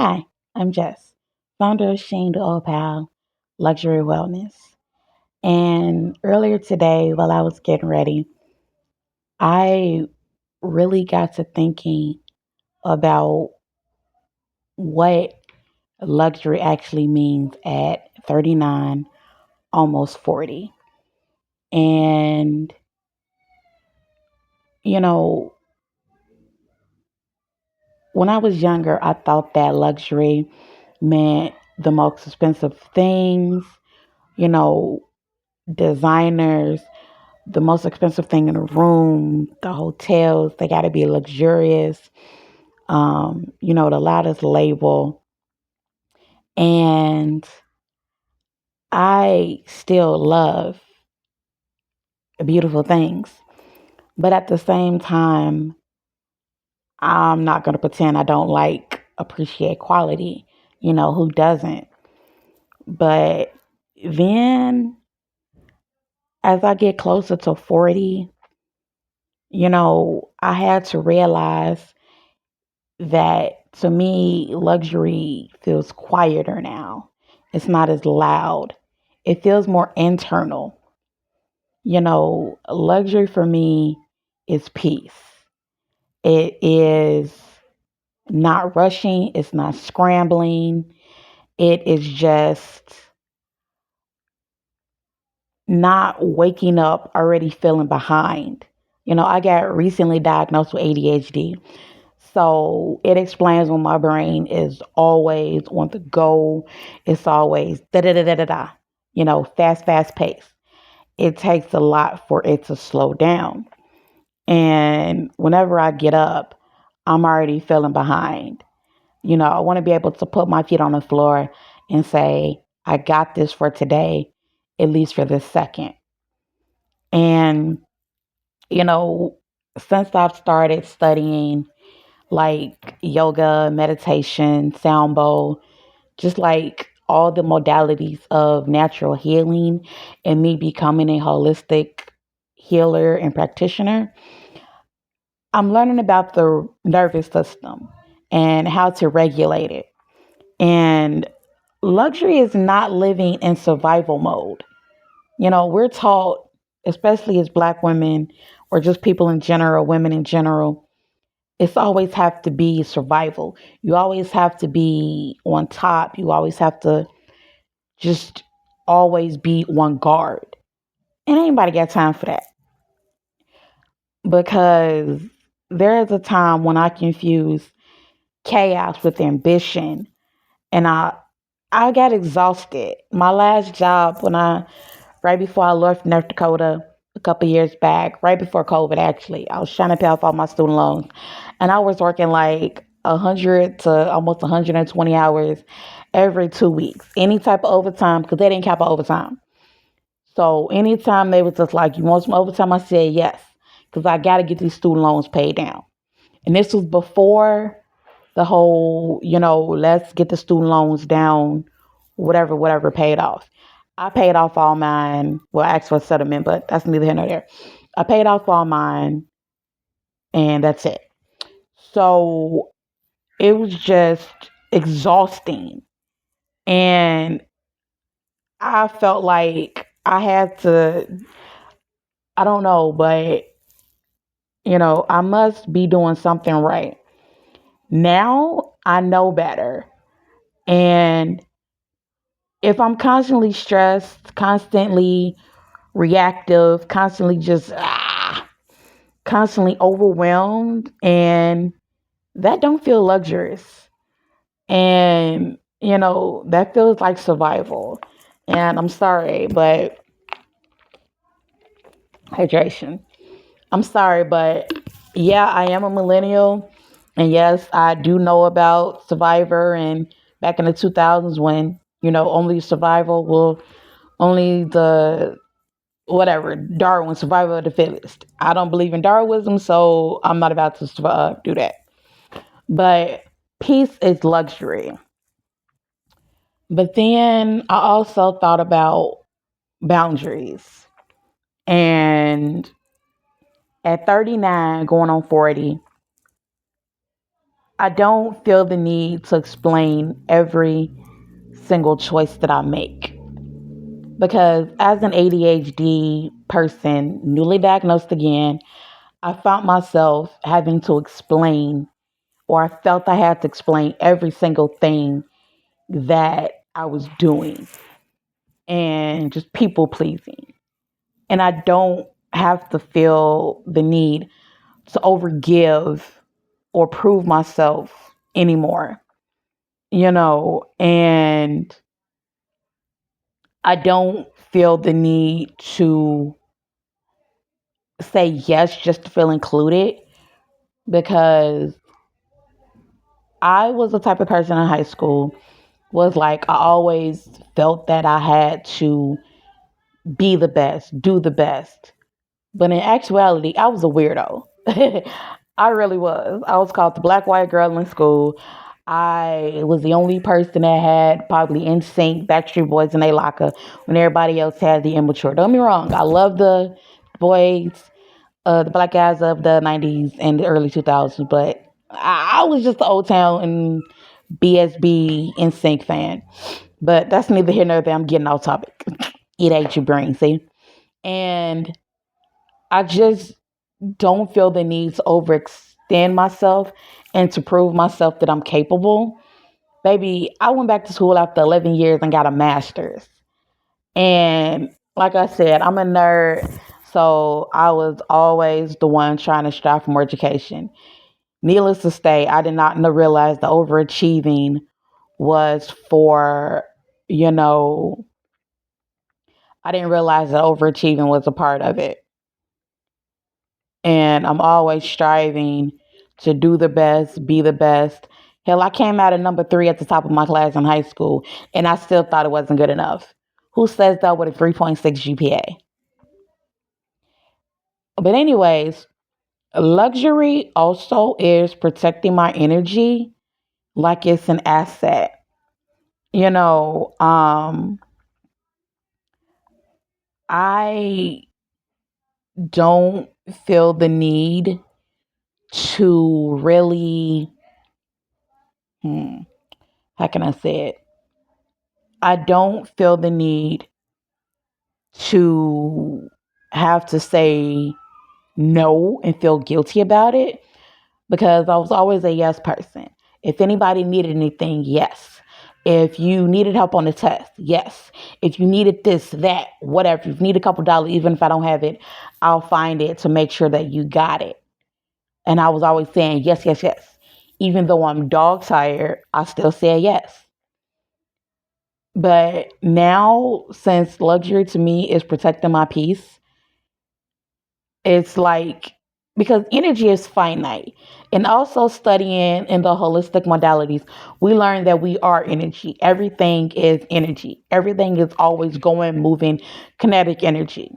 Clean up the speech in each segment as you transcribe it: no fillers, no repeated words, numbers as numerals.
Hi, I'm Jess, founder of Shane the Old Pal Luxury Wellness. And earlier today, while I was getting ready, I really got to thinking about what luxury actually means at 39, almost 40. And, you know, when I was younger, I thought that luxury meant the most expensive things, you know, designers, the most expensive thing in the room, the hotels, they got to be luxurious, the loudest label. And I still love beautiful things. But at the same time, I'm not going to pretend I don't appreciate quality. Who doesn't? But then as I get closer to 40, I had to realize that to me, luxury feels quieter now. It's not as loud. It feels more internal. Luxury for me is peace. It is not rushing, it's not scrambling. It is just not waking up already feeling behind. I got recently diagnosed with ADHD. So it explains when my brain is always on the go. It's always da da da da da da, fast, fast pace. It takes a lot for it to slow down. And whenever I get up, I'm already feeling behind. I want to be able to put my feet on the floor and say, I got this for today, at least for this second. And, you know, since I've started studying yoga, meditation, sound bowl, just all the modalities of natural healing and me becoming a holistic healer and practitioner, I'm learning about the nervous system and how to regulate it. And luxury is not living in survival mode. We're taught, especially as Black women or just people in general, women in general, it's always have to be survival. You always have to be on top. You always have to just always be on guard. And anybody got time for that because there is a time when I confuse chaos with ambition, and I got exhausted. My last job right before I left North Dakota a couple years back, right before COVID actually, I was trying to pay off all my student loans, and I was working 100 to almost 120 hours every 2 weeks. Any type of overtime, because they didn't cap overtime. So anytime they was just like, you want some overtime? I said yes, because I got to get these student loans paid down. And this was before the whole, let's get the student loans down, whatever paid off. I paid off all mine. Well, I asked for a settlement, but that's neither here nor there. I paid off all mine, and that's it. So it was just exhausting. And I felt like I had to, I don't know, but, I must be doing something right. Now I know better. And if I'm constantly stressed, constantly reactive, constantly just constantly overwhelmed, and that don't feel luxurious. And that feels like survival. And I'm sorry, but hydration. I'm sorry, but yeah, I am a millennial. And yes, I do know about Survivor and back in the 2000s when, only survival will, only the whatever, Darwin, survival of the fittest. I don't believe in Darwinism, so I'm not about to do that. But peace is luxury. But then I also thought about boundaries. And at 39, going on 40, I don't feel the need to explain every single choice that I make. Because as an ADHD person, newly diagnosed again, I found myself having to explain, or I felt I had to explain every single thing that I was doing and just people pleasing. And I don't have to feel the need to overgive or prove myself anymore, and I don't feel the need to say yes just to feel included because I was the type of person in high school was like I always felt that I had to be the best, do the best. But in actuality, I was a weirdo. I really was. I was called the black white girl in school. I was the only person that had probably NSYNC, Backstreet Boys in their locker when everybody else had the immature. Don't get me wrong. I love the boys, the black guys of the 90s and the early 2000s, but I was just the old town and BSB NSYNC fan. But that's neither here nor there. I'm getting off topic. It ate your brain, see? And I just don't feel the need to overextend myself and to prove myself that I'm capable. Baby, I went back to school after 11 years and got a master's. And like I said, I'm a nerd. So I was always the one trying to strive for more education. Needless to say, I did not realize the overachieving was for, you know, I didn't realize that overachieving was a part of it. And I'm always striving to do the best, be the best. Hell, I came out at number three at the top of my class in high school, and I still thought it wasn't good enough. Who says that with a 3.6 GPA? But, anyways, luxury also is protecting my energy like it's an asset. You know, I don't feel the need to really, hmm, how can I say it? I don't feel the need to have to say no and feel guilty about it because I was always a yes person. If anybody needed anything, yes. If you needed help on the test, yes. If you needed this, that, whatever, if you need a couple dollars, even if I don't have it, I'll find it to make sure that you got it. And I was always saying yes, yes, yes. Even though I'm dog tired, I still say yes. But now, since luxury to me is protecting my peace, it's like because energy is finite. And also studying in the holistic modalities, we learn that we are energy. Everything is energy. Everything is always going, moving, kinetic energy.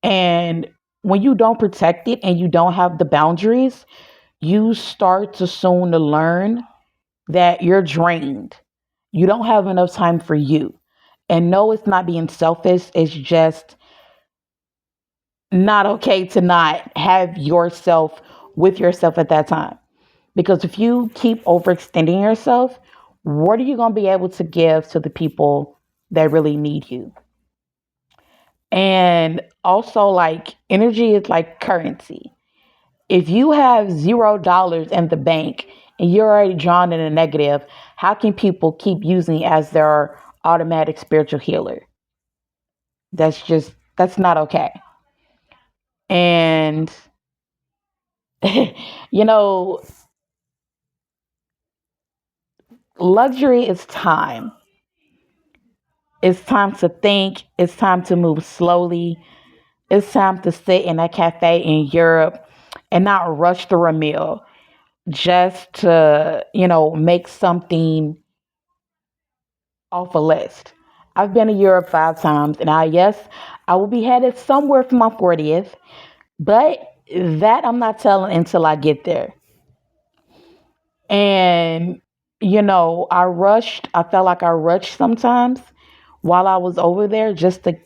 And when you don't protect it and you don't have the boundaries, you start to soon to learn that you're drained. You don't have enough time for you. And no, it's not being selfish. It's just not okay to not have yourself with yourself at that time. Because if you keep overextending yourself, what are you going to be able to give to the people that really need you? And also, like, energy is like currency. If you have $0 in the bank and you're already drawn in a negative, how can people keep using it as their automatic spiritual healer? That's not okay. And, you know, luxury is time. It's time to think. It's time to move slowly. It's time to sit in a cafe in Europe and not rush through a meal just to, make something off a list. I've been to Europe 5 times, and yes, I will be headed somewhere for my 40th, but that I'm not telling until I get there. And, I felt like I rushed sometimes while I was over there just to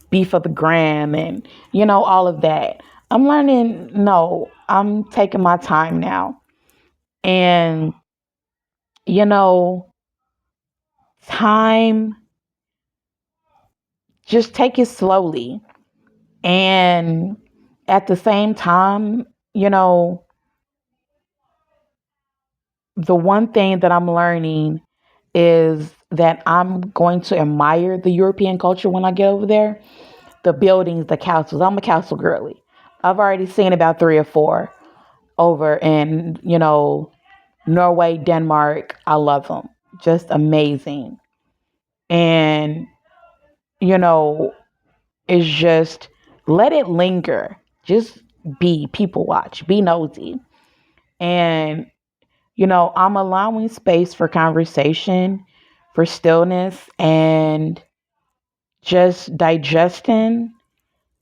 be for the gram and, all of that. I'm learning, no, I'm taking my time now. And, you know, time, just take it slowly. And at the same time, you know, the one thing that I'm learning is that I'm going to admire the European culture when I get over there. The buildings, the castles. I'm a castle girly. I've already seen about three or four over in, Norway, Denmark. I love them. Just amazing. And, you know, it's just let it linger. Just be people watch, be nosy. And, I'm allowing space for conversation, for stillness, and just digesting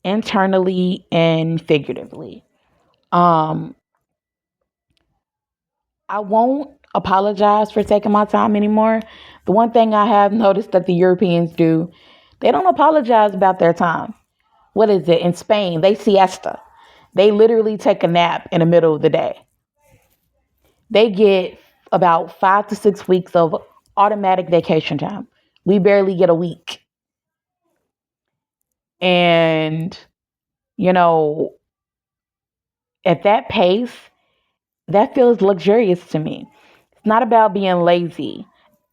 internally and figuratively. Um, I won't apologize for taking my time anymore. The one thing I have noticed that the Europeans do, they don't apologize about their time. What is it? In Spain, they siesta. They literally take a nap in the middle of the day. They get about 5 to 6 weeks of automatic vacation time. We barely get a week. And, you know, at that pace, that feels luxurious to me. It's not about being lazy,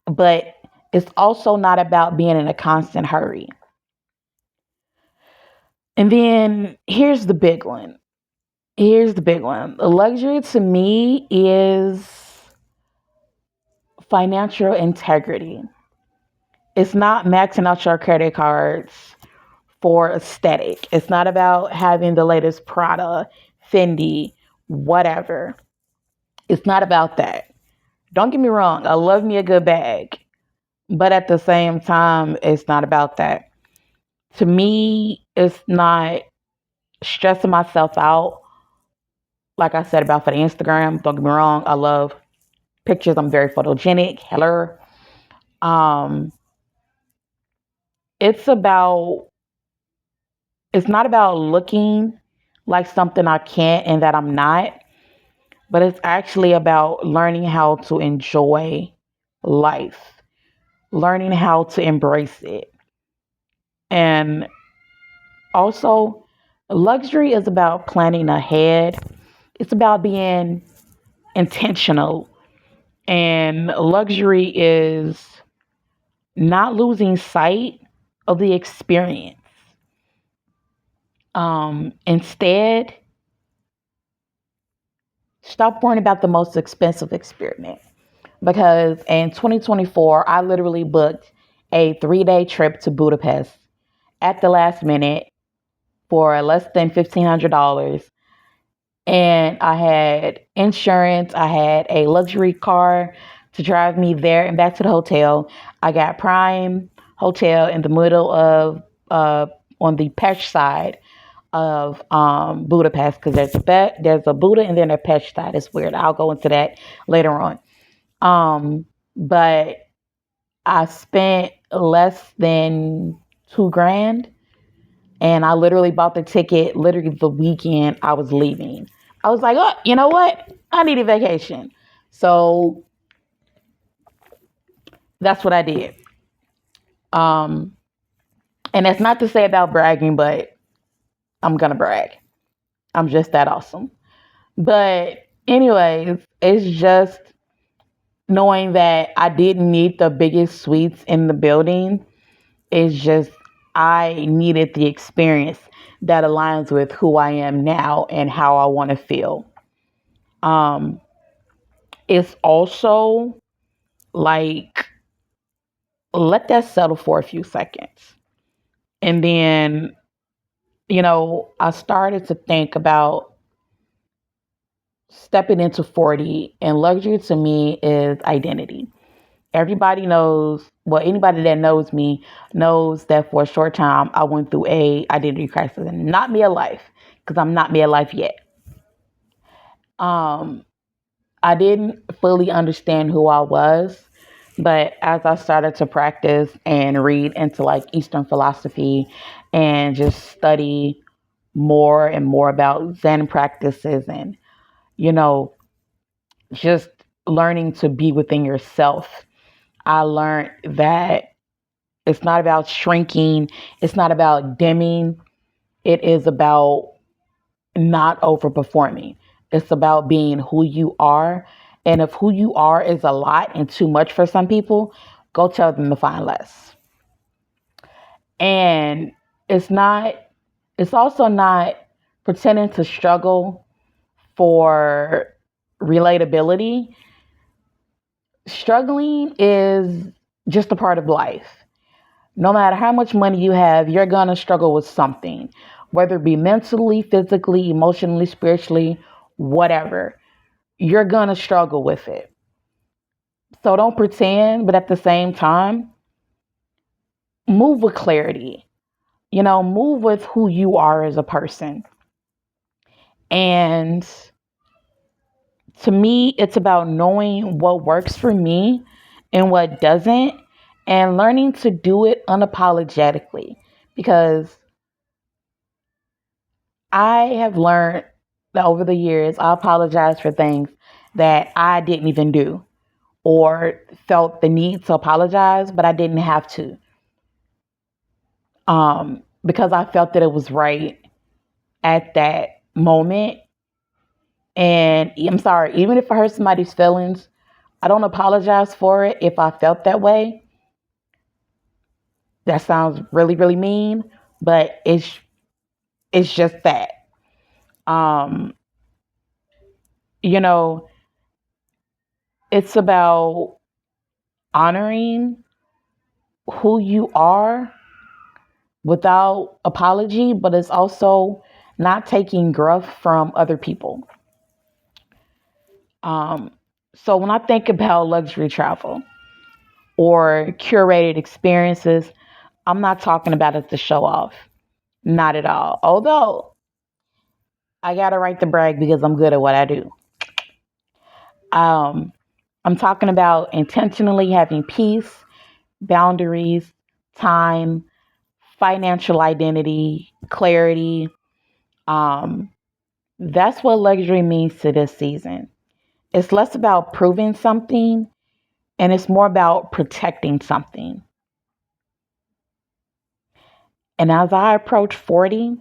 but it's also not about being in a constant hurry. And then here's the big one. Here's the big one. Luxury to me is financial integrity. It's not maxing out your credit cards for aesthetic. It's not about having the latest Prada, Fendi, whatever. It's not about that. Don't get me wrong, I love me a good bag, but at the same time, it's not about that. To me, it's not stressing myself out. Like I said about for the Instagram, don't get me wrong, I love pictures. I'm very photogenic. Hello. Um, it's about it's not about looking like something I can't and that I'm not, but it's actually about learning how to enjoy life, learning how to embrace it. And also, luxury is about planning ahead. It's about being intentional. And luxury is not losing sight of the experience. Instead, stop worrying about the most expensive experiment. Because in 2024, I literally booked a 3-day trip to Budapest at the last minute for less than $1,500. And I had insurance, I had a luxury car to drive me there and back to the hotel. I got Prime Hotel in the middle of, on the Pest side of Budapest, because there's a Buda and then a Pest side. It's weird. I'll go into that later on. But I spent less than 2 grand, and I literally bought the ticket literally the weekend I was leaving. I was like, oh, you know what? I need a vacation. So that's what I did. Um, and that's not to say about bragging, but I'm gonna brag. I'm just that awesome. But anyways, it's just knowing that I didn't need the biggest suites in the building. It's just I needed the experience that aligns with who I am now and how I want to feel. Um, it's also like let that settle for a few seconds. And then, I started to think about stepping into 40, and luxury to me is identity. Everybody knows, well, anybody that knows me knows that for a short time I went through a identity crisis, and not me a life, because I'm not me a life yet. Um, I didn't fully understand who I was, but as I started to practice and read into like Eastern philosophy and just study more and more about Zen practices and, you know, just learning to be within yourself. I learned that it's not about shrinking, it's not about dimming, it is about not overperforming. It's about being who you are. And if who you are is a lot and too much for some people, go tell them to find less. And it's not, it's also not pretending to struggle for relatability. Struggling is just a part of life. No matter how much money you have, you're going to struggle with something, whether it be mentally, physically, emotionally, spiritually, whatever. You're going to struggle with it. So don't pretend, but at the same time, move with clarity. Move with who you are as a person. And to me, it's about knowing what works for me and what doesn't, and learning to do it unapologetically. Because I have learned that over the years, I apologize for things that I didn't even do or felt the need to apologize, but I didn't have to, because I felt that it was right at that moment. And I'm sorry, even if I hurt somebody's feelings, I don't apologize for it if I felt that way. That sounds really, really mean, but it's just that. Um, you know, it's about honoring who you are without apology, but it's also not taking gruff from other people. Um, so when I think about luxury travel or curated experiences, I'm not talking about it to show off. Not at all. Although I got a right to brag because I'm good at what I do. Um, I'm talking about intentionally having peace, boundaries, time, financial identity, clarity. Um, that's what luxury means to this season. It's less about proving something and it's more about protecting something. And as I approach 40,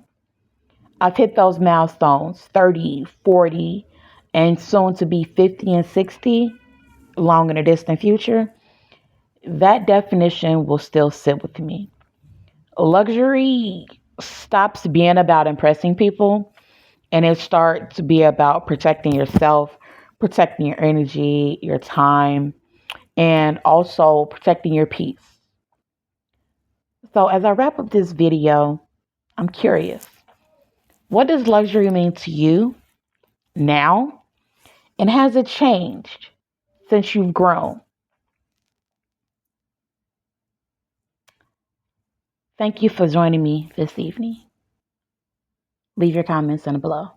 I've hit those milestones 30, 40, and soon to be 50 and 60, long in the distant future. That definition will still sit with me. Luxury stops being about impressing people and it starts to be about protecting yourself, protecting your energy, your time, and also protecting your peace. So, as I wrap up this video, I'm curious, what does luxury mean to you now? And has it changed since you've grown? Thank you for joining me this evening. Leave your comments in below.